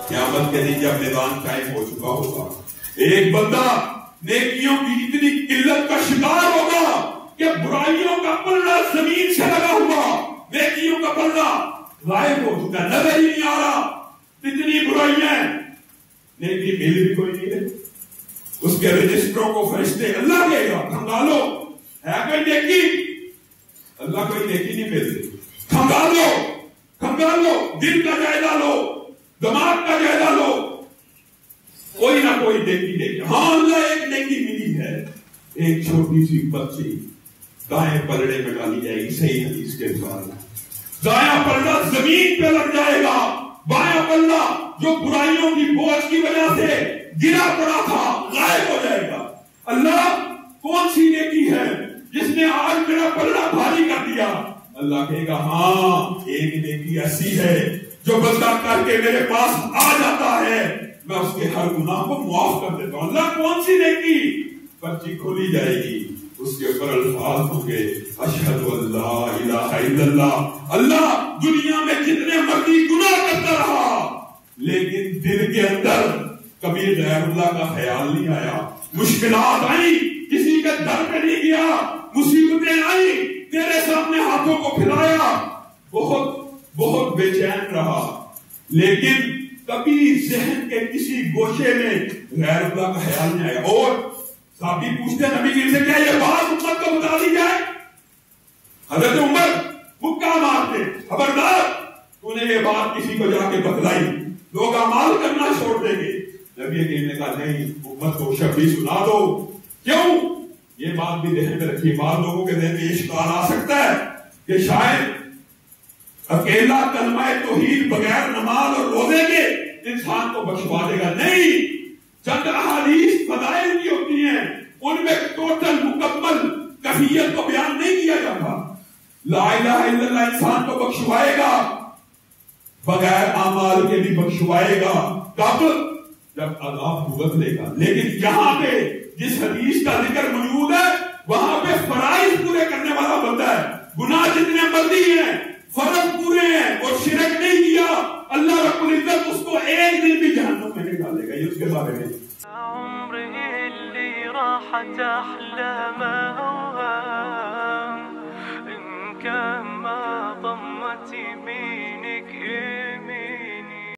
قیامت کے دن جب میدان قائم ہو چکا ہوگا، ایک بندہ نیکیوں کی اتنی قلت کا شکار ہوگا کہ برائیوں کا پلڑا زمین سے لگا ہوا، نیکیوں کا پلڑا غائب ہو چکا، نظر ہی نہیں آ رہا، اتنی برائیاں، نیکی مل بھی کوئی نہیں ہے۔ اس کے رجسٹروں کو فرشتے اللہ دے گا، کھنگالو ہے کوئی نیکی، اللہ کوئی نیکی نہیں ملتی، کھنگالو کھنگالو، دل کا جائزہ لو، دماغ کا جائزہ لو، کوئی نہ کوئی نیکی دیکھے۔ ہاں اللہ ایک نیکی ملی ہے، ایک چھوٹی سی بچی دائیں پلڑے میں ڈالی جائے گی، صحیح حدیث کے انسان، دایاں پلڑا زمین پہ لگ جائے گا، بایاں پلڑا جو برائیوں کی بوجھ کی وجہ سے گرا پڑا تھا غائب ہو جائے گا۔ اللہ کون سی نیکی ہے جس نے آج میرا پلڑا بھاری کر دیا؟ اللہ کہے گا ہاں ایک نیکی ایسی ہے جو بندہ کر کے میرے پاس آ جاتا ہے، میں اس کے ہر گناہ کو معاف کر دیتا ہوں۔ اللہ کون سی نیکی؟ پرچی کھولی جائے گی، اس کے اوپر الفاظ ہوں گے اشہد اللہ الہ الا اللہ۔ اللہ دنیا میں جتنے مرضی گناہ کرتا رہا لیکن دل کے اندر کبھی غیر اللہ کا خیال نہیں آیا، مشکلات آئی کسی کے در پہ نہیں گیا، مصیبتیں آئی تیرے سامنے ہاتھوں کو پھیلایا، بہت بے چین رہا، لیکن کبھی ذہن کے کسی گوشے میں غیر اللہ کا خیال نہیں آیا۔ اور صحابی پوچھتے نبی کریم سے کیا یہ بات امت کو بتا دی جائے؟ حضرت عمر مکہ مارتے، خبردار تو نے یہ بات کسی کو جا کے بتلائی لوگ اعمال کرنا چھوڑ دیں گے۔ نبی کریم نے کہا نہیں، امت کو شبھی سنا دو۔ کیوں؟ یہ بات بھی ذہن میں رکھیے، بعض لوگوں کے ذہن میں یہ اشکال آ سکتا ہے کہ شاید اکیلا کلمہ توحید بغیر نماز اور روزے کے انسان کو بخشوا دے گا۔ نہیں، چند احادیث فضائل کی ہوتی ہیں، ان میں ٹوٹل مکمل کیفیت کو بیان نہیں کیا جاتا۔ لا الہ الا اللہ انسان کو بخشوائے گا، بغیر اعمال کے بھی بخشوائے گا، کب؟ جب عذاب بھگت لے گا۔ لیکن یہاں پہ جس حدیث کا ذکر موجود ہے وہاں پہ فرائض پورے کرنے والا بندہ ہے، گناہ جتنے مرضی ہیں فرض پورے ہیں اور شرک نہیں کیا، اللہ رب العزت اس کو ایک دن بھی جہنم میں نہیں ڈالے گا۔ یہ اس کے بارے میں راحت أحلام أوهام إن كان ما ضمت يمينك